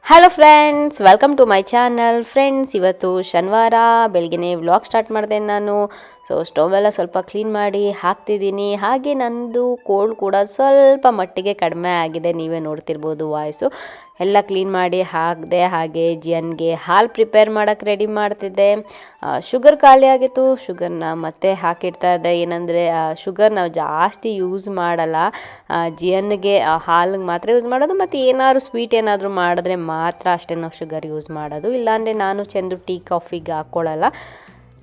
Hello friends, welcome to my channel. Friends, ಇವತ್ತು ಶನಿವಾರ ಬೆಳಗ್ಗೆ ವ್ಲಾಗ್ ಸ್ಟಾರ್ಟ್ ಮಾಡಿದೆ ನಾನು. ಸ್ಟೋವೆಲ್ಲ ಸ್ವಲ್ಪ ಕ್ಲೀನ್ ಮಾಡಿ ಹಾಕ್ತಿದ್ದೀನಿ. ಹಾಗೆ ನಂದು ಕೋಲ್ಡ್ ಕೂಡ ಸ್ವಲ್ಪ ಮಟ್ಟಿಗೆ ಕಡಿಮೆ ಆಗಿದೆ, ನೀವೇ ನೋಡ್ತಿರ್ಬೋದು ವಾಯ್ಸು. ಎಲ್ಲ ಕ್ಲೀನ್ ಮಾಡಿ ಹಾಕಿದೆ. ಹಾಗೆ ಜಿಯನ್ಗೆ ಹಾಲು ಪ್ರಿಪೇರ್ ಮಾಡೋಕ್ಕೆ ರೆಡಿ ಮಾಡ್ತಿದ್ದೆ. ಶುಗರ್ ಖಾಲಿ ಆಗಿತ್ತು, ಶುಗರ್ನ ಮತ್ತೆ ಹಾಕಿಡ್ತಾ ಇದ್ದೆ. ಏನಂದರೆ ಶುಗರ್ ನಾವು ಜಾಸ್ತಿ ಯೂಸ್ ಮಾಡಲ್ಲ, ಜಿಯನ್ಗೆ ಹಾಲಿಗೆ ಮಾತ್ರ ಯೂಸ್ ಮಾಡೋದು. ಮತ್ತು ಏನಾದ್ರು ಸ್ವೀಟ್ ಏನಾದರೂ ಮಾಡಿದ್ರೆ ಮಾತ್ರ ಅಷ್ಟೇ ನಾವು ಶುಗರ್ ಯೂಸ್ ಮಾಡೋದು. ಇಲ್ಲಾಂದರೆ ನಾನು ಚಂದು ಟೀ ಕಾಫಿಗೆ ಹಾಕ್ಕೊಳ್ಳಲ್ಲ.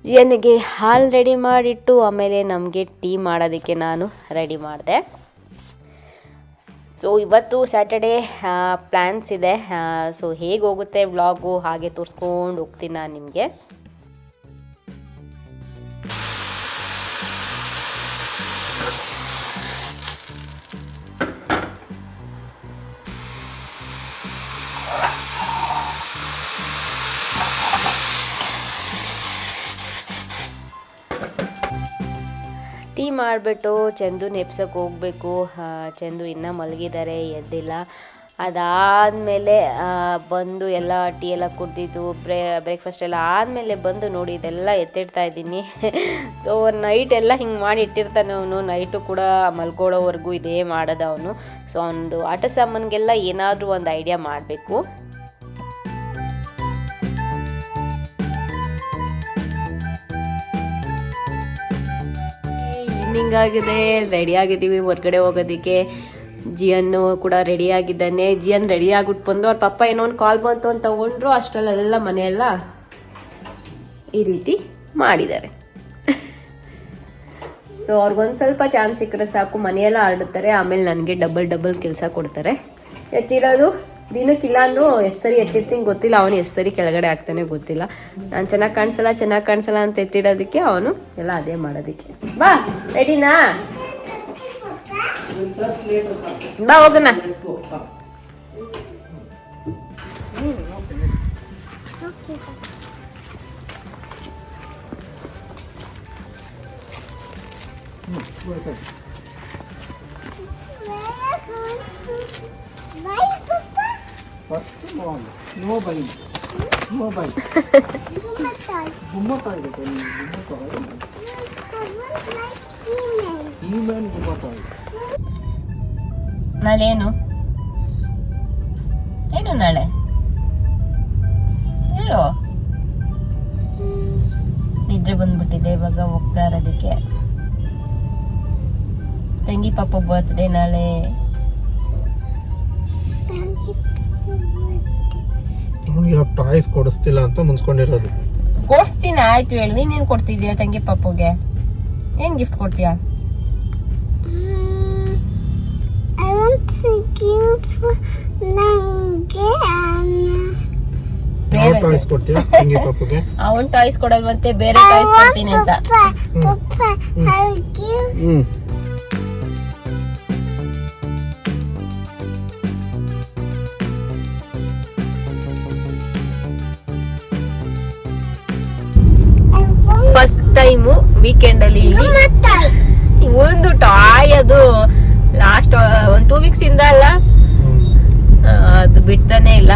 ಜಿಯನ್ಗೆ ಹಾಲು ರೆಡಿ ಮಾಡಿಟ್ಟು ಆಮೇಲೆ ನಮಗೆ ಟೀ ಮಾಡೋದಕ್ಕೆ ನಾನು ರೆಡಿ ಮಾಡಿದೆ. ಇವತ್ತು ಸ್ಯಾಟರ್ಡೇ ಪ್ಲ್ಯಾನ್ಸ್ ಇದೆ. ಹೇಗೆ ಹೋಗುತ್ತೆ ವ್ಲಾಗು ಹಾಗೆ ತೋರಿಸ್ಕೊಂಡು ಹೋಗ್ತೀನಿ ನಾನು ನಿಮಗೆ. ಟೀ ಮಾಡಿಬಿಟ್ಟು ಚಂದು ಎಪ್ಸಕ್ಕೆ ಹೋಗಬೇಕು. ಚಂದು ಇನ್ನೂ ಮಲಗಿದ್ದಾರೆ, ಎದ್ದಿಲ್ಲ. ಅದಾದಮೇಲೆ ಬಂದು ಎಲ್ಲ ಟೀ ಎಲ್ಲ ಕುಡ್ದಿದ್ದು ಬ್ರೇಕ್ಫಾಸ್ಟ್ ಎಲ್ಲ ಆದಮೇಲೆ ಬಂದು ನೋಡಿ ಇದೆಲ್ಲ ಎತ್ತಿಡ್ತಾ ಇದ್ದೀನಿ. ನೈಟ್ ಎಲ್ಲ ಹಿಂಗೆ ಮಾಡಿ ಇಟ್ಟಿರ್ತಾನೆ ಅವನು. ನೈಟು ಕೂಡ ಮಲ್ಕೊಳ್ಳೋವರೆಗೂ ಇದೇ ಮಾಡೋದು ಅವನು. ಅವನದು ಆಟ ಸಾಮಾನಿಗೆಲ್ಲ ಏನಾದರೂ ಒಂದು ಐಡಿಯಾ ಮಾಡಬೇಕು. ಈವ್ನಿಂಗ್ ಆಗಿದೆ, ರೆಡಿ ಆಗಿದ್ದೀವಿ ಹೊರಗಡೆ ಹೋಗೋದಕ್ಕೆ. ಜಿಯನ್ನು ಕೂಡ ರೆಡಿ ಆಗಿದ್ದಾನೆ. ಜಿಯನ್ ರೆಡಿ ಆಗ್ಬಿಟ್ಟು ಬಂದು ಅವ್ರ ಪಪ್ಪ ಏನೋ ಒಂದು ಕಾಲ್ ಬಂತು ಅಂತ ತಗೊಂಡ್ರು. ಅಷ್ಟರಲ್ಲೆಲ್ಲ ಮನೆಯೆಲ್ಲ ಈ ರೀತಿ ಮಾಡಿದ್ದಾರೆ. ಅವ್ರಿಗೊಂದು ಸ್ವಲ್ಪ ಚಾನ್ಸ್ ಸಿಕ್ಕರೆ ಸಾಕು, ಮನೆಯೆಲ್ಲ ಆಡುತ್ತಾರೆ. ಆಮೇಲೆ ನನಗೆ ಡಬಲ್ ಕೆಲಸ ಕೊಡ್ತಾರೆ. ಎತ್ತಿರೋದು ದಿನಕ್ಕಿಲ್ಲ ಅಂದರೂ ಎಷ್ಟು ಸರಿ ಎತ್ತಿರ್ತೀನಿ ಗೊತ್ತಿಲ್ಲ, ಅವನು ಎಷ್ಟು ಸರಿ ಕೆಳಗಡೆ ಆಗ್ತಾನೆ ಗೊತ್ತಿಲ್ಲ. ನಾನು ಚೆನ್ನಾಗಿ ಕಾಣಿಸಲ್ಲ ಅಂತ ಎತ್ತಿಡೋದಕ್ಕೆ ಅವನು ಎಲ್ಲ ಅದೇ ಮಾಡೋದಕ್ಕೆ. ಬಾ, ರೆಡಿನಾ? ಬಾ ಹೋಗೋಣ. No bite. Gumma toy. Human gumma toy. ನಾಳೆ ಏನು ನಾಳೆ ಹೇಳು. ನಿದ್ರೆ ಬಂದ್ಬಿಟ್ಟಿದೆ ಇವಾಗ ಹೋಗ್ತಾ ಇರೋದಕ್ಕೆ. ತಂಗಿ ಪಾಪ ಬರ್ತ್ಡೇ ನಾಳೆ. ಟಾಯ್ಸ್ ಕೊಡಿಸ್ತಿಲ್ಲ ಅಂತ ಮುನ್ಸ್ಕೊಂಡಿರೋದು. ಕೊಡ್ಸ್ತೀನಿ, ಆಯ್ತು ಹೇಳಿ. ನೀನೇನು ಕೊಡ್ತಿದ್ಯಾ ತಂಗಿ ಪಾಪುಗೆ? ಏನ್ ಗಿಫ್ಟ್ ಕೊಡ್ತೀಯಾ? ಟಾಯ್ಸ್ ಕೊಡ್ತೀಯಾ ತಂಗಿ ಪಾಪುಗೆ? ಅವನ್ ಟಾಯ್ಸ್ ಕೊಡಲ್ವಂತೆ, ಬೇರೆ ಟಾಯ್ಸ್ ಕೊಡ್ತೀನಿ ಅಂತ. ಫಸ್ಟ್ ಟೈಮು ವೀಕೆಂಡ್ ಅಲ್ಲಿ ಇಲ್ಲಿ ಒಂದು ಟಾಯ್, ಅದು ಲಾಸ್ಟ್ ಒಂದು 2 weeks ಇಂದ ಅಲ್ಲ, ಅದು ಬಿಡ್ತಾನೆ ಇಲ್ಲ.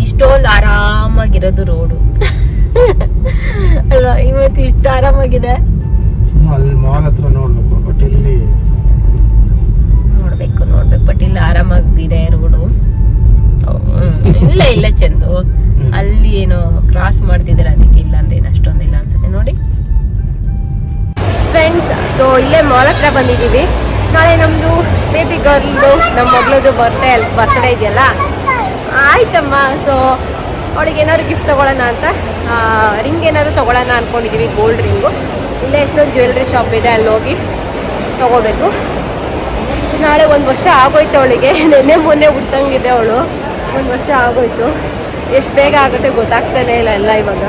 ಇಷ್ಟೊಂದು ಆರಾಮಾಗಿರೋದು ರೋಡು ಅಲ್ವಾ? ಇವತ್ತು ಇಷ್ಟು ಆರಾಮಾಗಿದೆ. ಅಲ್ಲಿ ಮಾಲ್ ಹತ್ರ ನೋಡ್ಬೇಕು, ಬಟ್ ಇಲ್ಲಿ ನೋಡ್ಬೇಕು ಬಟ್ ಇಲ್ಲಿ ಆರಾಮಾಗಿದೆ ರೋಡು. ಇಲ್ಲ ಚಂದು, ಅಲ್ಲಿ ಏನೋ ಕ್ರಾಸ್ ಮಾಡ್ತಿದ್ದಾರೆ, ಅದಕ್ಕೆ ಇಲ್ಲ ಅಂದ್ರೆ ಏನು ಅಷ್ಟೊಂದಿಲ್ಲ ಅನ್ಸುತ್ತೆ ನೋಡಿ. ಫ್ರೆಂಡ್ಸ್, ಇಲ್ಲೇ ಮಾಲ್ ಹತ್ರ ಬಂದಿದ್ದೀವಿ. ನಾಳೆ ನಮ್ದು ಬೇಬಿ ಗರ್ಲ್ದು, ನಮ್ಮ ಮಗಳದು ಬರ್ತ್ಡೇ ಇದೆಯಲ್ಲ. ಆಯ್ತಮ್ಮ. ಅವಳಿಗೆ ಏನಾದ್ರು ಗಿಫ್ಟ್ ತಗೊಳ್ಳೋಣ ಅಂತ, ರಿಂಗ್ ಏನಾದ್ರು ತಗೊಳ್ಳೋಣ ಅನ್ಕೊಂಡಿದೀವಿ, ಗೋಲ್ಡ್ ರಿಂಗು. ಇಲ್ಲೇ ಎಷ್ಟೊಂದು ಜ್ಯುವೆಲ್ರಿ ಶಾಪ್ ಇದೆ, ಅಲ್ಲಿ ಹೋಗಿ ತಗೋಬೇಕು. ನಾಳೆ 1 ವರ್ಷ ಆಗೋಯ್ತು ಅವಳಿಗೆ. ಮೊನ್ನೆ ಹುಟ್ಟಂಗಿದೆ ಅವಳು. 1 ವರ್ಷ ಆಗೋಯ್ತು. ಎಷ್ಟು ಬೇಗ ಆಗುತ್ತೆ ಗೊತ್ತಾಗ್ತಾನೆ ಇಲ್ಲ ಎಲ್ಲ ಇವಾಗ.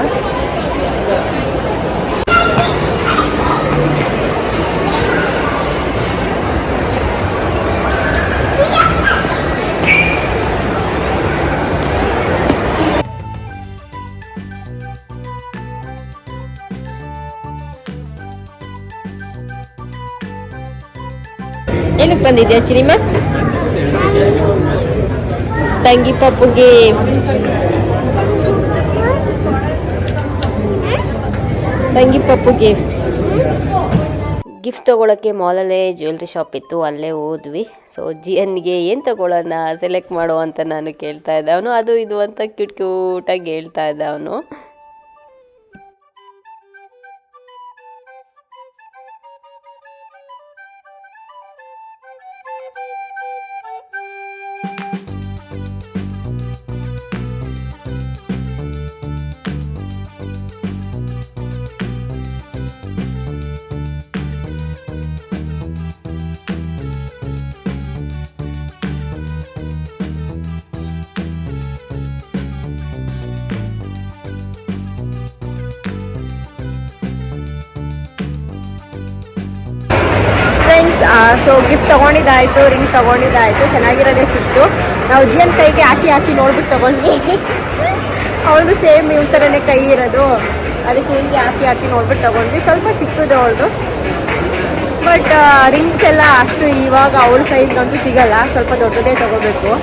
ಏನಕ್ಕೆ ಬಂದಿದ್ಯಾ ಚಿನಿಮಾ? ತಂಗಿ ಪಪ್ಪುಗೆ ಗಿಫ್ಟ್ ತೊಗೊಳಕ್ಕೆ ಮಾಲಲ್ಲೇ ಜ್ಯುವೆಲ್ರಿ ಶಾಪ್ ಇತ್ತು, ಅಲ್ಲೇ ಹೋದ್ವಿ. ಸೊ ಜಿಯನ್ಗೆ ಏನು ತೊಗೊಳ್ಳೋಣ ಸೆಲೆಕ್ಟ್ ಮಾಡೋ ಅಂತ ನಾನು ಕೇಳ್ತಾ ಇದ್ದೆ. ಅವನು ಅದು ಇದು ಅಂತ ಕ್ಯೂಟಾಗಿ ಹೇಳ್ತಾ ಇದ್ದ ಅವನು. ಸೊ ಗಿಫ್ಟ್ ತೊಗೊಂಡಿದ್ದಾಯಿತು, ರಿಂಗ್ ತೊಗೊಂಡಿದ್ದಾಯಿತು, ಚೆನ್ನಾಗಿರೋದೇ ಸಿಕ್ತು. ನಾವು ಜಿಯನ್ ಕೈಗೆ ಹಾಕಿ ನೋಡ್ಬಿಟ್ಟು ತೊಗೊಂಡ್ವಿ. ಅವಳದು ಸೇಮ್ ಇವ್ ಥರನೇ ಕೈ ಇರೋದು, ಅದಕ್ಕೆ ಹಿಂಗೆ ಹಾಕಿ ನೋಡ್ಬಿಟ್ಟು ತೊಗೊಂಡ್ವಿ. ಸ್ವಲ್ಪ ಚಿಕ್ಕದು ಅವಳದು, ಬಟ್ ರಿಂಗ್ಸ್ ಎಲ್ಲ ಅಷ್ಟು ಇವಾಗ ಅವಳ ಸೈಜ್ಗಂತೂ ಸಿಗಲ್ಲ, ಸ್ವಲ್ಪ ದೊಡ್ಡದೇ ತೊಗೋಬೇಕು.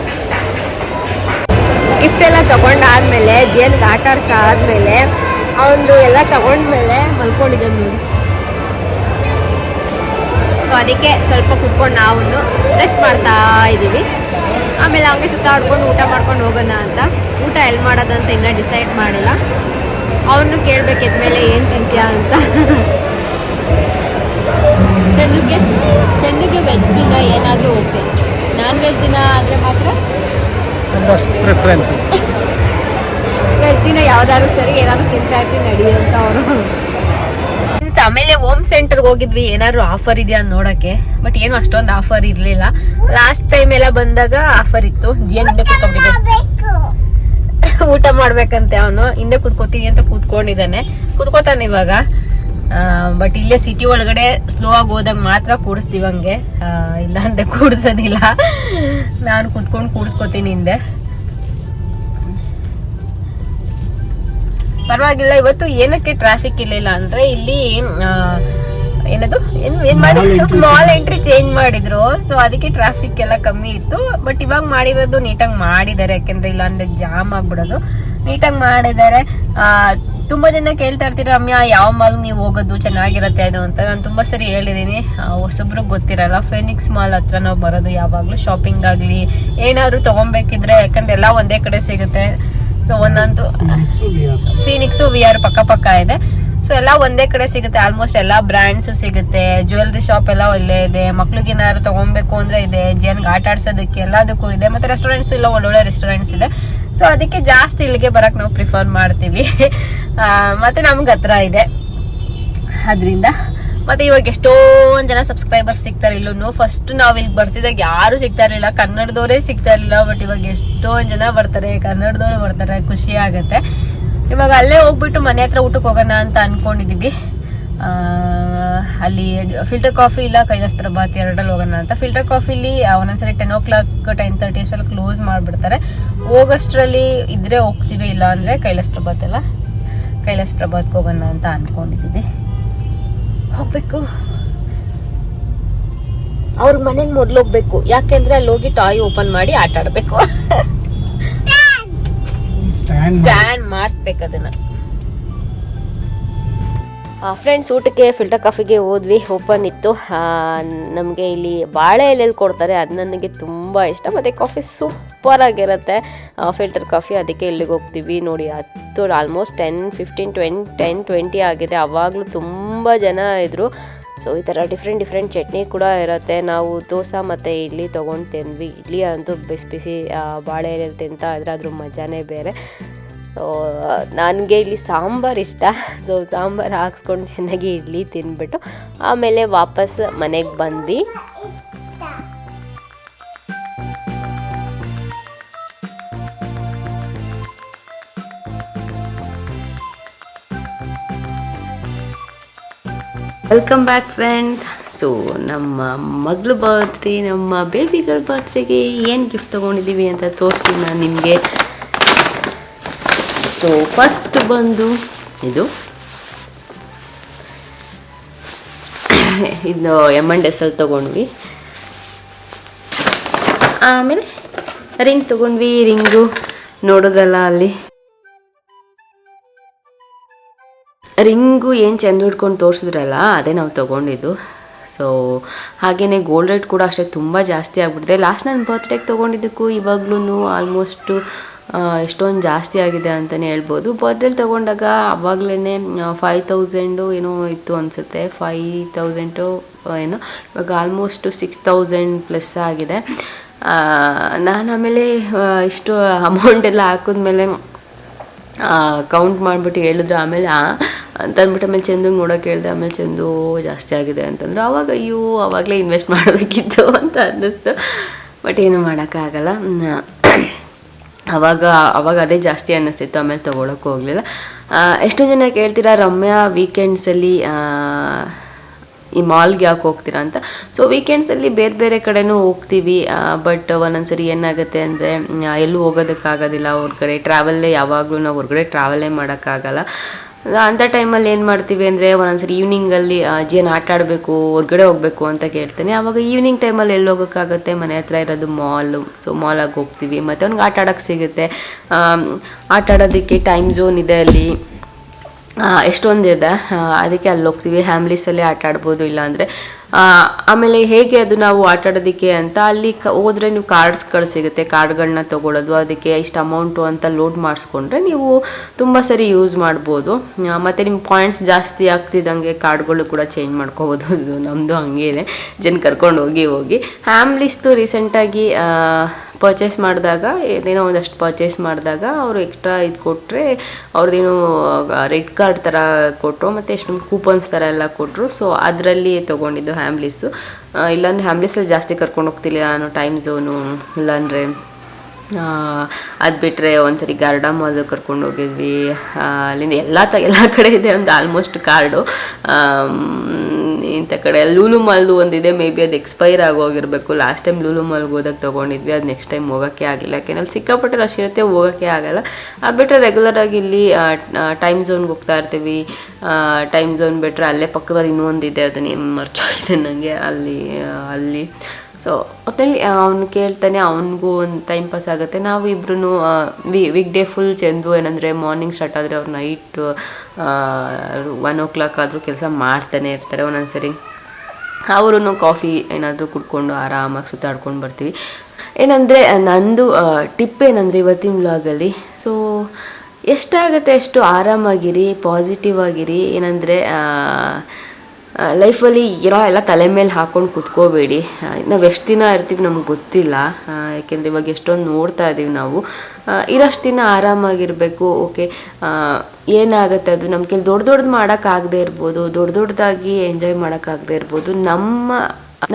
ಗಿಫ್ಟ್ ಎಲ್ಲ ತೊಗೊಂಡಾದ್ಮೇಲೆ ಜಿಯನ್ಗೆ ಆಟ ಆಡಿಸಾದ್ಮೇಲೆ ಅವನು ಎಲ್ಲ ತೊಗೊಂಡ್ಮೇಲೆ ಮಲ್ಕೊಂಡಿದ್ದಾನೆ ನೋಡಿ. ಸೊ ಅದಕ್ಕೆ ಸ್ವಲ್ಪ ಕುತ್ಕೊಂಡು ನಾವು ರೆಸ್ಟ್ ಮಾಡ್ತಾ ಇದ್ದೀವಿ. ಆಮೇಲೆ ಹಂಗೆ ಸುತ್ತಾಡ್ಕೊಂಡು ಊಟ ಮಾಡ್ಕೊಂಡು ಹೋಗೋಣ ಅಂತ. ಊಟ ಎಲ್ಲಿ ಮಾಡೋದಂತ ಇನ್ನೂ ಡಿಸೈಡ್ ಮಾಡಿಲ್ಲ. ಅವನು ಕೇಳಬೇಕಿದ್ಮೇಲೆ ಏನು ತಿಂತೀಯಾ ಅಂತ. ಚೆಂದಿಗೆ ವೆಜ್ ದಿನ ಏನಾದರೂ ಓಕೆ, ನಾನ್ ವೆಜ್ ದಿನ ಆದರೆ ಮಾತ್ರ ಪ್ರಿಫರೆನ್ಸ್. ವೆಜ್ ದಿನ ಯಾವ್ದಾದ್ರು ಸರಿ ಏನಾದ್ರು ತಿಂತಾ ಇರ್ತೀನಿ ನಡಿ ಅಂತ ಅವರು. ಆಮೇಲೆ ಹೋಮ್ ಸೆಂಟರ್ಗೆ ಹೋಗಿದ್ವಿ, ಏನಾದ್ರು ಆಫರ್ ಇದೆಯಾ ನೋಡಕ್ಕೆ. ಬಟ್ ಏನು ಅಷ್ಟೊಂದು ಆಫರ್ ಇರ್ಲಿಲ್ಲ. ಲಾಸ್ಟ್ ಟೈಮ್ ಎಲ್ಲ ಬಂದಾಗ ಆಫರ್ ಇತ್ತು. ಜಿಯನ್ ಹಿಂದೆ ಕೂತ್ಕೊಂಡಿದ್ದೆ, ಊಟ ಮಾಡ್ಬೇಕಂತೆ. ಅವನು ಹಿಂದೆ ಕೂತ್ಕೋತೀನಿ ಅಂತ ಕೂತ್ಕೊಂಡಿದ್ದಾನೆ, ಕೂತ್ಕೋತಾನೆ ಇವಾಗ. ಬಟ್ ಇಲ್ಲೇ ಸಿಟಿ ಒಳಗಡೆ ಸ್ಲೋ ಆಗಿ ಹೋದಾಗ ಮಾತ್ರ ಕೂಡಿಸ್ತೀವಿ ಹಂಗೆ, ಇಲ್ಲ ಅಂದ್ರೆ ಕೂಡ್ಸೋದಿಲ್ಲ. ನಾನು ಕೂತ್ಕೊಂಡು ಕೂಡಿಸ್ಕೋತೀನಿ ಹಿಂದೆ. ಪರವಾಗಿಲ್ಲ. ಇವತ್ತು ಏನಕ್ಕೆ ಟ್ರಾಫಿಕ್ ಇರ್ಲಿಲ್ಲ ಅಂದ್ರೆ ಇಲ್ಲಿ ಏನದು ಏನ್ ಮಾಡಿ ಮಾಲ್ ಎಂಟ್ರಿ ಚೇಂಜ್ ಮಾಡಿದ್ರು. ಸೊ ಅದಕ್ಕೆ ಟ್ರಾಫಿಕ್ ಎಲ್ಲ ಕಮ್ಮಿ ಇತ್ತು. ಬಟ್ ಇವಾಗ ಮಾಡಿರೋದು ನೀಟಾಗಿ ಮಾಡಿದ್ದಾರೆ, ಯಾಕೆಂದ್ರೆ ಇಲ್ಲ ಅಂದ್ರೆ ಜಾಮ್ ಆಗ್ಬಿಡೋದು. ನೀಟಾಗಿ ಮಾಡಿದ್ದಾರೆ. ತುಂಬಾ ಜನ ಕೇಳ್ತಾ ಇರ್ತೀರ, ರಮ್ಯಾ ಯಾವ ಮಾಲ್ ನೀವು ಹೋಗೋದು ಚೆನ್ನಾಗಿರತ್ತೆ ಅದು ಅಂತ. ನಾನು ತುಂಬಾ ಸರಿ ಹೇಳಿದೀನಿ, ಹೊಸಬ್ರಿಗೆ ಗೊತ್ತಿರಲ್ಲ. ಫೆನಿಕ್ಸ್ ಮಾಲ್ ಹತ್ರ ನಾವು ಬರೋದು ಯಾವಾಗ್ಲೂ. ಶಾಪಿಂಗ್ ಆಗ್ಲಿ ಏನಾದ್ರು ತಗೊಬೇಕಿದ್ರೆ, ಯಾಕಂದ್ರೆ ಎಲ್ಲ ಒಂದೇ ಕಡೆ ಸಿಗುತ್ತೆ. ಸೊ ಒಂದಂತೂ ಫೀನಿಕ್ಸು ವಿಆರ್ ಪಕ್ಕ ಇದೆ. ಸೊ ಎಲ್ಲ ಒಂದೇ ಕಡೆ ಸಿಗುತ್ತೆ, ಆಲ್ಮೋಸ್ಟ್ ಎಲ್ಲಾ ಬ್ರ್ಯಾಂಡ್ಸ್ ಸಿಗುತ್ತೆ. ಜ್ಯುವೆಲ್ರಿ ಶಾಪ್ ಎಲ್ಲ ಒಳ್ಳೆ ಇದೆ. ಮಕ್ಳಿಗೆ ಏನಾದ್ರು ತಗೊಬೇಕು ಅಂದ್ರೆ ಇದೆ. ಜಿಯನ್ಗೆ ಆಟ ಆಡ್ಸೋದಕ್ಕೆ ಎಲ್ಲದಕ್ಕೂ ಇದೆ. ಮತ್ತೆ ರೆಸ್ಟೋರೆಂಟ್ಸ್ ಇಲ್ಲ, ಒಳ್ಳೊಳ್ಳೆ ರೆಸ್ಟೋರೆಂಟ್ಸ್ ಇದೆ. ಸೊ ಅದಕ್ಕೆ ಜಾಸ್ತಿ ಇಲ್ಲಿಗೆ ಬರಕ್ ನಾವು ಪ್ರಿಫರ್ ಮಾಡ್ತೀವಿ. ಮತ್ತೆ ನಮ್ಗೆ ಹತ್ರ ಇದೆ ಅದ್ರಿಂದ. ಮತ್ತೆ ಇವಾಗ ಎಷ್ಟೊಂದ್ ಜನ ಸಬ್ಸ್ಕ್ರೈಬರ್ಸ್ ಸಿಗ್ತಾರೆ ಇಲ್ಲೂ. ಫಸ್ಟ್ ನಾವ್ ಇಲ್ಲಿ ಬರ್ತಿದಾಗ ಯಾರು ಸಿಗ್ತಾ ಇರ್ಲಿಲ್ಲ, ಕನ್ನಡದವರೇ ಸಿಗ್ತಾ ಇರ್ಲಿಲ್ಲ. ಬಟ್ ಇವಾಗ ಎಷ್ಟೊಂದ್ ಜನ ಬರ್ತಾರೆ, ಕನ್ನಡದವ್ರು ಬರ್ತಾರೆ, ಖುಷಿ ಆಗತ್ತೆ. ಇವಾಗ ಅಲ್ಲೇ ಹೋಗ್ಬಿಟ್ಟು ಮನೆ ಹತ್ರ ಊಟಕ್ಕೆ ಹೋಗೋಣ ಅಂತ ಅನ್ಕೊಂಡಿದೀವಿ. ಅಲ್ಲಿ ಫಿಲ್ಟರ್ ಕಾಫಿ ಇಲ್ಲ ಕೈಲಾಸ್ ಪ್ರಭಾತ್, ಎರಡಲ್ಲಿ ಹೋಗೋಣ ಅಂತ. ಫಿಲ್ಟರ್ ಕಾಫಿಲಿ ಒಂದೊಂದ್ಸರಿ 10 o'clock 10:30 ಅಷ್ಟೆಲ್ಲ ಕ್ಲೋಸ್ ಮಾಡ್ಬಿಡ್ತಾರೆ. ಹೋಗೋಷ್ಟ್ರಲ್ಲಿ ಇದ್ರೆ ಹೋಗ್ತೀವಿ, ಇಲ್ಲ ಅಂದ್ರೆ ಕೈಲಾಸ್ ಪ್ರಭಾತ್ಗೆ ಹೋಗೋಣ ಅಂತ ಅನ್ಕೊಂಡಿದೀವಿ. ಹೋಗ್ಬೇಕು, ಅವ್ರ ಮನೆಗೆ ಮೊದ್ಲು ಹೋಗ್ಬೇಕು. ಯಾಕೆಂದ್ರೆ ಅಲ್ಲಿ ಹೋಗಿ ಟಾಯ್ ಓಪನ್ ಮಾಡಿ ಆಟ ಆಡ್ಬೇಕು. ಸ್ಟ್ಯಾಂಡ್ ಮಾಡಿಸ್ಬೇಕು ಅದನ್ನ. ಫ್ರೆಂಡ್ಸ್, ಊಟಕ್ಕೆ ಫಿಲ್ಟರ್ ಕಾಫಿಗೆ ಹೋದ್ವಿ. ಓಪನ್ ಇತ್ತು. ನಮಗೆ ಇಲ್ಲಿ ಬಾಳೆ ಎಲೆಯಲ್ಲಿ ಕೊಡ್ತಾರೆ, ಅದು ನನಗೆ ತುಂಬ ಇಷ್ಟ. ಮತ್ತು ಕಾಫಿ ಸೂಪರ್ ಆಗಿರುತ್ತೆ, ಫಿಲ್ಟರ್ ಕಾಫಿ. ಅದಕ್ಕೆ ಇಲ್ಲಿಗೆ ಹೋಗ್ತೀವಿ. ನೋಡಿ, ಆಲ್ಮೋಸ್ಟ್ 10-15-20 ಆಗಿದೆ. ಆವಾಗಲೂ ತುಂಬ ಜನ ಇದ್ರು. ಸೊ ಈ ಥರ ಡಿಫ್ರೆಂಟ್ ಚಟ್ನಿ ಕೂಡ ಇರುತ್ತೆ. ನಾವು ದೋಸೆ ಮತ್ತು ಇಡ್ಲಿ ತೊಗೊಂಡು ತಿಂದ್ವಿ. ಇಡ್ಲಿ ಅಂತೂ ಬಿಸಿ ಬಾಳೆ ಎಲೆಯಲ್ಲಿ ತಿಂತಾ ಇದ್ರೆ ಅದ್ರ ಮಜಾನೇ ಬೇರೆ. ಸೊ ನನಗೆ ಇಲ್ಲಿ ಸಾಂಬಾರು ಇಷ್ಟ. ಸೊ ಸಾಂಬಾರು ಹಾಕ್ಸ್ಕೊಂಡು ಚೆನ್ನಾಗಿ ಇಡ್ಲಿ ತಿಂದ್ಬಿಟ್ಟು ಆಮೇಲೆ ವಾಪಸ್ ಮನೆಗೆ ಬಂದ್ವಿ. Welcome back friend. ಸೊ ನಮ್ಮ ಮಗಳು ಬರ್ತ್ಡೇ, ನಮ್ಮ ಬೇಬಿ ಗರ್ಲ್ ಬರ್ತ್ಡೇಗೆ ಏನು ಗಿಫ್ಟ್ ತೊಗೊಂಡಿದ್ದೀವಿ ಅಂತ ತೋರಿಸ್ತೀನಿ ನಾನು ನಿಮಗೆ. ಸೊ ಫಸ್ಟ್ ಬಂದು ಇದು M&S ಅಲ್ಲಿ ತೊಗೊಂಡ್ವಿ. ಆಮೇಲೆ ರಿಂಗ್ ತೊಗೊಂಡ್ವಿ. ರಿಂಗು ನೋಡೋದಲ್ಲ ಅಲ್ಲಿ ರಿಂಗು ಏನು ಚೆಂದ ಹಿಡ್ಕೊಂಡು ತೋರಿಸಿದ್ರಲ್ಲ ಅದೇ ನಾವು ತೊಗೊಂಡಿದ್ದು. ಸೊ ಹಾಗೆಯೇ ಗೋಲ್ಡ್ ರೇಟ್ ಕೂಡ ಅಷ್ಟೇ ತುಂಬ ಜಾಸ್ತಿ ಆಗಿಬಿಟ್ಟಿದೆ. ಲಾಸ್ಟ್ ನನ್ನ ಬರ್ತ್ಡೇಗೆ ತೊಗೊಂಡಿದ್ದಕ್ಕೂ ಇವಾಗ್ಲೂ ಆಲ್ಮೋಸ್ಟು ಎಷ್ಟೊಂದು ಜಾಸ್ತಿ ಆಗಿದೆ ಅಂತಲೇ ಹೇಳ್ಬೋದು. ಬರ್ತ್ಡೇಲಿ ತೊಗೊಂಡಾಗ ಆವಾಗಲೇ 5000 ಏನೋ ಇತ್ತು ಅನಿಸುತ್ತೆ, 5000 ಏನೋ. ಇವಾಗ ಆಲ್ಮೋಸ್ಟ್ 6000 ಪ್ಲಸ್ ಆಗಿದೆ. ನಾನು ಆಮೇಲೆ ಇಷ್ಟು ಅಮೌಂಟೆಲ್ಲ ಹಾಕಿದ್ಮೇಲೆ ಕೌಂಟ್ ಮಾಡಿಬಿಟ್ಟು ಹೇಳಿದ್ರು. ಆಮೇಲೆ ಅಂತ ಅಂದ್ಬಿಟ್ಟು ಆಮೇಲೆ ಚಂದಂಗೆ ನೋಡೋಕೆ ಹೇಳಿದೆ. ಆಮೇಲೆ ಚಂದು ಜಾಸ್ತಿ ಆಗಿದೆ ಅಂತಂದ್ರೆ ಆವಾಗ ಅಯ್ಯೋ ಆವಾಗಲೇ ಇನ್ವೆಸ್ಟ್ ಮಾಡಬೇಕಿತ್ತು ಅಂತ ಅನ್ನಿಸ್ತು. ಬಟ್ ಏನು ಮಾಡೋಕ್ಕಾಗಲ್ಲ. ಅವಾಗ ಅದೇ ಜಾಸ್ತಿ ಅನ್ನಿಸ್ತಿತ್ತು. ಆಮೇಲೆ ತೊಗೊಳಕ್ಕೆ ಹೋಗಲಿಲ್ಲ. ಎಷ್ಟೋ ಜನ ಕೇಳ್ತೀರಾ ರಮ್ಯಾ ವೀಕೆಂಡ್ಸಲ್ಲಿ ಈ ಮಾಲ್ಗೆ ಯಾಕೆ ಹೋಗ್ತೀರಾ ಅಂತ. ಸೊ ವೀಕೆಂಡ್ಸಲ್ಲಿ ಬೇರೆ ಬೇರೆ ಕಡೆನೂ ಹೋಗ್ತೀವಿ. ಬಟ್ ಒಂದೊಂದ್ಸರಿ ಏನಾಗುತ್ತೆ ಅಂದರೆ ಎಲ್ಲೂ ಹೋಗೋದಕ್ಕಾಗೋದಿಲ್ಲ ಹೊರಗಡೆ. ಟ್ರಾವೆಲ್ಲೇ ಯಾವಾಗಲೂ ನಾವು ಹೊರಗಡೆ ಟ್ರಾವೆಲ್ಲೇ ಮಾಡೋಕ್ಕಾಗಲ್ಲ. ಅಂಥ ಟೈಮಲ್ಲಿ ಏನು ಮಾಡ್ತೀವಿ ಅಂದರೆ ಒಂದೊಂದ್ಸರಿ ಈವ್ನಿಂಗಲ್ಲಿ ಅಜ್ಜಿಯನ್ನು ಆಟ ಆಡಬೇಕು, ಹೊರಗಡೆ ಹೋಗಬೇಕು ಅಂತ ಕೇಳ್ತೇನೆ. ಆವಾಗ ಈವ್ನಿಂಗ್ ಟೈಮಲ್ಲಿ ಎಲ್ಲಿ ಹೋಗೋಕ್ಕಾಗುತ್ತೆ, ಮನೆ ಹತ್ರ ಇರೋದು ಮಾಲು. ಸೊ ಮಾಲಾಗಿ ಹೋಗ್ತೀವಿ. ಮತ್ತು ಅವ್ನಿಗೆ ಆಟ ಆಡೋಕ್ಕೆ ಸಿಗುತ್ತೆ. ಆಟ ಆಡೋದಕ್ಕೆ ಟೈಮ್ ಝೋನ್ ಇದೆ ಅಲ್ಲಿ, ಎಷ್ಟೊಂದಿದೆ. ಅದಕ್ಕೆ ಅಲ್ಲಿ ಹೋಗ್ತೀವಿ. ಫ್ಯಾಮ್ಲೀಸಲ್ಲೇ ಆಟ ಆಡ್ಬೋದು. ಇಲ್ಲಾಂದರೆ ಆಮೇಲೆ ಹೇಗೆ ಅದು ನಾವು ಆಟ ಆಡೋದಕ್ಕೆ ಅಂತ ಅಲ್ಲಿ ಹೋದರೆ ನೀವು ಕಾರ್ಡ್ಸ್ಗಳು ಸಿಗುತ್ತೆ. ಕಾರ್ಡ್ಗಳನ್ನ ತೊಗೊಳೋದು, ಅದಕ್ಕೆ ಇಷ್ಟು ಅಮೌಂಟು ಅಂತ ಲೋಡ್ ಮಾಡಿಸ್ಕೊಂಡ್ರೆ ನೀವು ತುಂಬ ಸರಿ ಯೂಸ್ ಮಾಡ್ಬೋದು. ಮತ್ತು ನಿಮ್ಮ ಪಾಯಿಂಟ್ಸ್ ಜಾಸ್ತಿ ಆಗ್ತಿದ್ದಂಗೆ ಕಾರ್ಡ್ಗಳು ಕೂಡ ಚೇಂಜ್ ಮಾಡ್ಕೋಬೋದು. ನಮ್ಮದು ಹಂಗೆ ಇದೆ, ಜನ ಕರ್ಕೊಂಡು ಹೋಗಿ ಫ್ಯಾಮ್ಲೀಸ್ದು ರೀಸೆಂಟಾಗಿ ಪರ್ಚೇಸ್ ಮಾಡಿದಾಗ ಏನೇನೋ ಒಂದಷ್ಟು ಪರ್ಚೇಸ್ ಮಾಡಿದಾಗ ಅವರು ಎಕ್ಸ್ಟ್ರಾ ಇದು ಕೊಟ್ಟರೆ ಅವ್ರದ್ದೇನೋ ರೆಡ್ ಕಾರ್ಡ್ ಥರ ಕೊಟ್ಟರು, ಮತ್ತು ಎಷ್ಟೊಂದು ಕೂಪನ್ಸ್ ಥರ ಎಲ್ಲ ಕೊಟ್ಟರು. ಸೊ ಅದರಲ್ಲಿ ತೊಗೊಂಡಿದ್ದು ಫ್ಯಾಮ್ಲೀಸು. ಇಲ್ಲಾಂದರೆ ಫ್ಯಾಮ್ಲೀಸಲ್ಲಿ ಜಾಸ್ತಿ ಕರ್ಕೊಂಡು ಹೋಗ್ತಿಲ್ಲ ನಾನು. ಟೈಮ್ ಝೋನು ಇಲ್ಲಾಂದರೆ ಅದು ಬಿಟ್ಟರೆ ಒಂದ್ಸರಿ ಗಾರ್ಡಾ ಮಾಲ್ ಕರ್ಕೊಂಡು ಹೋಗಿದ್ವಿ. ಅಲ್ಲಿಂದ ಎಲ್ಲ ಕಡೆ ಇದೆ ಒಂದು ಆಲ್ಮೋಸ್ಟ್ ಕಾರ್ಡು. ಇಂಥ ಕಡೆ ಲೂಲು ಮಾಲ್ದು ಒಂದಿದೆ, ಮೇ ಬಿ ಅದು ಎಕ್ಸ್ಪೈರ್ ಆಗೋಗಿರಬೇಕು. ಲಾಸ್ಟ್ ಟೈಮ್ ಲೂಲು ಮಾಲ್ಗೆ ಹೋದಾಗ ತೊಗೊಂಡಿದ್ವಿ. ಅದು ನೆಕ್ಸ್ಟ್ ಟೈಮ್ ಹೋಗೋಕ್ಕೆ ಆಗಲಿಲ್ಲ, ಯಾಕೆಂದ್ರೆ ಸಿಕ್ಕಾಪಟ್ಟೆ ರಶ್ ಇರುತ್ತೆ, ಹೋಗೋಕ್ಕೆ ಆಗಲ್ಲ. ಅದು ಬಿಟ್ಟರೆ ರೆಗ್ಯುಲರಾಗಿ ಇಲ್ಲಿ ಟೈಮ್ ಝೋನ್ಗೆ ಹೋಗ್ತಾ ಇರ್ತೀವಿ. ಟೈಮ್ ಝೋನ್ ಬಿಟ್ಟರೆ ಅಲ್ಲೇ ಪಕ್ಕದಲ್ಲಿ ಇನ್ನೊಂದಿದೆ, ಅದು ನೇಮ್ ಮರ್ಚೋಗಿದೆ ನನಗೆ. ಅಲ್ಲಿ ಸೊ ಒಟ್ಟಲ್ಲಿ ಅವ್ನು ಕೇಳ್ತಾನೆ, ಅವನಿಗೂ ಒಂದು ಟೈಮ್ ಪಾಸ್ ಆಗುತ್ತೆ. ನಾವು ಇಬ್ರು ವೀಕ್ ಡೇ ಫುಲ್ ಚೆಂದು ಏನಂದರೆ ಮಾರ್ನಿಂಗ್ ಸ್ಟಾರ್ಟ್ ಆದರೆ ಅವ್ರು ನೈಟ್ 1 o'clock ಆದರೂ ಕೆಲಸ ಮಾಡ್ತಾನೆ ಇರ್ತಾರೆ. ಒಂದೊಂದ್ಸರಿ ಅವರು ಕಾಫಿ ಏನಾದರೂ ಕುಡ್ಕೊಂಡು ಆರಾಮಾಗಿ ಸುತ್ತಾಡ್ಕೊಂಡು ಬರ್ತೀವಿ. ಏನಂದರೆ ನಂದು ಟಿಪ್ ಏನಂದರೆ ಇವತ್ತಿನ ವ್ಲಾಗಲ್ಲಿ, ಸೊ ಎಷ್ಟಾಗುತ್ತೆ ಅಷ್ಟು ಆರಾಮಾಗಿರಿ, ಪಾಸಿಟಿವ್ ಆಗಿರಿ. ಏನಂದರೆ ಲೈಫಲ್ಲಿ ಎಲ್ಲ ತಲೆ ಮೇಲೆ ಹಾಕ್ಕೊಂಡು ಕುತ್ಕೋಬೇಡಿ. ನಾವು ಎಷ್ಟು ದಿನ ಇರ್ತೀವಿ ನಮ್ಗೆ ಗೊತ್ತಿಲ್ಲ, ಯಾಕೆಂದರೆ ಇವಾಗ ಎಷ್ಟೊಂದು ನೋಡ್ತಾ ಇದ್ದೀವಿ ನಾವು. ಇರೋಷ್ಟು ದಿನ ಆರಾಮಾಗಿರಬೇಕು. ಓಕೆ, ಏನಾಗುತ್ತೆ ಅದು ನಮ್ಮ ಕೈಲಿ ದೊಡ್ಡದು ಮಾಡೋಕ್ಕಾಗದೇ ಇರ್ಬೋದು, ದೊಡ್ಡದಾಗಿ ಎಂಜಾಯ್ ಮಾಡೋಕ್ಕಾಗದೇ ಇರ್ಬೋದು.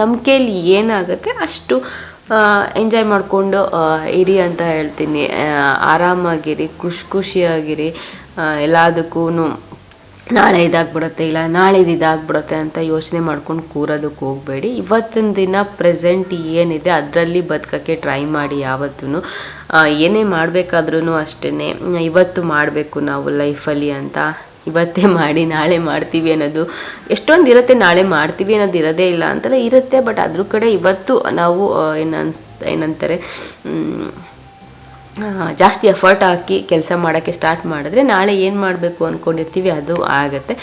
ನಮ್ಮ ಕೈಲಿ ಏನಾಗುತ್ತೆ ಅಷ್ಟು ಎಂಜಾಯ್ ಮಾಡಿಕೊಂಡು ಇರಿ ಅಂತ ಹೇಳ್ತೀನಿ. ಆರಾಮಾಗಿರಿ, ಖುಷಿಯಾಗಿರಿ. ಎಲ್ಲದಕ್ಕೂ ನಾಳೆ ಇದಾಗ್ಬಿಡುತ್ತೆ, ಇಲ್ಲ ನಾಳೆ ಇದಾಗ್ಬಿಡುತ್ತೆ ಅಂತ ಯೋಚನೆ ಮಾಡ್ಕೊಂಡು ಕೂರೋದಕ್ಕೆ ಹೋಗಬೇಡಿ. ಇವತ್ತಿನ ದಿನ ಪ್ರೆಸೆಂಟ್ ಏನಿದೆ ಅದರಲ್ಲಿ ಬದುಕೋಕ್ಕೆ ಟ್ರೈ ಮಾಡಿ. ಯಾವತ್ತೂ ಏನೇ ಮಾಡಬೇಕಾದ್ರೂ ಅಷ್ಟೇ ಇವತ್ತು ಮಾಡಬೇಕು ನಾವು ಲೈಫಲ್ಲಿ ಅಂತ. ಇವತ್ತೇ ಮಾಡಿ ನಾಳೆ ಮಾಡ್ತೀವಿ ಅನ್ನೋದು ಎಷ್ಟೊಂದು ಇರುತ್ತೆ, ನಾಳೆ ಮಾಡ್ತೀವಿ ಅನ್ನೋದು ಇರೋದೇ ಇಲ್ಲ ಅಂತೆಲ್ಲ ಇರುತ್ತೆ. ಬಟ್ ಅದ್ರ ಕಡೆ ಇವತ್ತು ನಾವು ಏನಂತಾರೆ ಜಾಸ್ತಿ ಎಫರ್ಟ್ ಹಾಕಿ ಕೆಲಸ ಮಾಡೋಕ್ಕೆ ಸ್ಟಾರ್ಟ್ ಮಾಡಿದ್ರೆ ನಾಳೆ ಏನು ಮಾಡಬೇಕು ಅಂದ್ಕೊಂಡಿರ್ತೀವಿ ಅದು ಆಗುತ್ತೆ,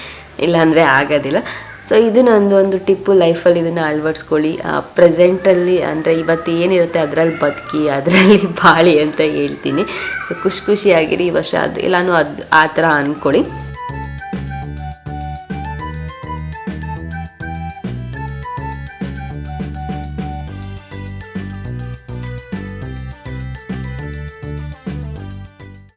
ಇಲ್ಲಾಂದರೆ ಆಗೋದಿಲ್ಲ. ಸೊ ಇದು ನಂದೊಂದು ಟಿಪ್ಪು ಲೈಫಲ್ಲಿ. ಇದನ್ನು ಅಳವಡಿಸ್ಕೊಳ್ಳಿ. ಪ್ರೆಸೆಂಟಲ್ಲಿ ಅಂದರೆ ಇವತ್ತು ಏನಿರುತ್ತೆ ಅದರಲ್ಲಿ ಬದುಕಿ, ಅದರಲ್ಲಿ ಬಾಳಿ ಅಂತ ಹೇಳ್ತೀನಿ. ಸೊ ಖುಷಿಯಾಗಿರಿ ಈ ವರ್ಷ. ಅದು ಎಲ್ಲನೂ ಆ ಥರ ಅಂದ್ಕೊಳ್ಳಿ.